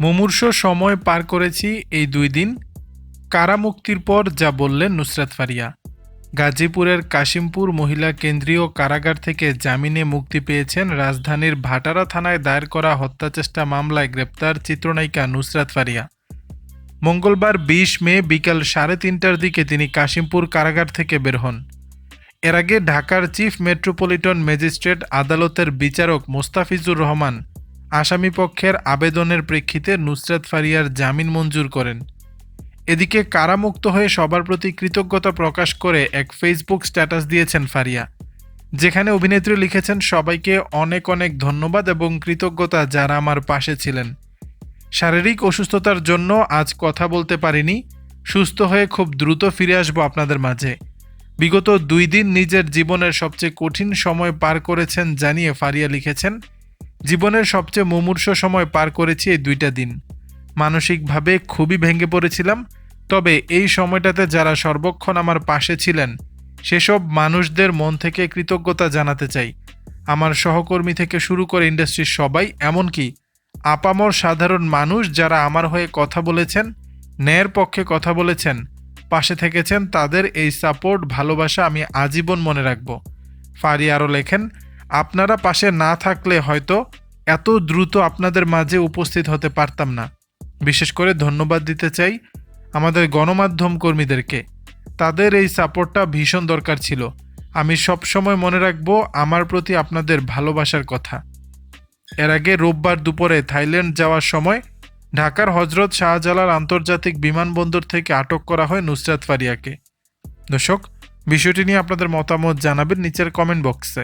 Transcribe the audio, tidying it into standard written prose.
মুমূর্ষ সময় পার করেছি এই 2 দিন। কারামুক্তির পর যা বললেন নুসরাত ফারিয়া। গাজীপুরের কাশিমপুর মহিলা কেন্দ্রীয় কারাগার থেকে জামিনে মুক্তি পেয়েছেন রাজধানীর ভাটারা থানায় দায়ের করা হত্যাচেষ্টা মামলায় গ্রেপ্তার চিত্রনায়িকা নুসরাত ফারিয়া। মঙ্গলবার 20 মে বিকাল 3:30টার দিকে তিনি কাশিমপুর কারাগার থেকে বের হন। এর আগে ঢাকার চিফ মেট্রোপলিটন ম্যাজিস্ট্রেট আদালতের বিচারক মোস্তাফিজুর রহমান আসামিপক্ষের আবেদনের প্রেক্ষিতে নুসরাত ফারিয়ার জামিন মঞ্জুর করেন। এদিকে কারামুক্ত হয়ে সবার প্রতি কৃতজ্ঞতা প্রকাশ করে এক ফেসবুক স্ট্যাটাস দিয়েছেন ফারিয়া, যেখানে অভিনেত্রী লিখেছেন, সবাইকে অনেক অনেক ধন্যবাদ এবং কৃতজ্ঞতা যারা আমার পাশে ছিলেন। শারীরিক অসুস্থতার জন্য আজ কথা বলতে পারিনি, সুস্থ হয়ে খুব দ্রুত ফিরে আসবো আপনাদের মাঝে। বিগত 2 দিন নিজের জীবনের সবচেয়ে কঠিন সময় পার করেছেন জানিয়ে ফারিয়া লিখেছেন, জীবনের সবচেয়ে মুমূর্ষ সময় পার করেছি এই 2টা দিন। মানসিকভাবে খুবই ভেঙে পড়েছিলাম, তবে এই সময়টাতে যারা সর্বক্ষণ আমার পাশে ছিলেন সেসব মানুষদের মন থেকে কৃতজ্ঞতা জানাতে চাই। আমার সহকর্মী থেকে শুরু করে ইন্ডাস্ট্রির সবাই, এমনকি আপামর সাধারণ মানুষ যারা আমার হয়ে কথা বলেছেন, ন্যায়ের পক্ষে কথা বলেছেন, পাশে থেকেছেন, তাদের এই সাপোর্ট ভালোবাসা আমি আজীবন মনে রাখব। ফারিয়া আরও লেখেন, আপনারা পাশে না থাকলে হয়তো এত দ্রুত আপনাদের মাঝে উপস্থিত হতে পারতাম না। বিশেষ করে ধন্যবাদ দিতে চাই আমাদের গণমাধ্যম কর্মীদেরকে, তাদের এই সাপোর্টটা ভীষণ দরকার ছিল। আমি সবসময় মনে রাখব আমার প্রতি আপনাদের ভালোবাসার কথা। এর আগে রোববার দুপুরে থাইল্যান্ড যাওয়ার সময় ঢাকার হজরত শাহজালাল আন্তর্জাতিক বিমানবন্দর থেকে আটক করা হয় নুসরাত ফারিয়াকে। দর্শক, বিষয়টি নিয়ে আপনাদের মতামত জানাবেন নিচের কমেন্ট বক্সে।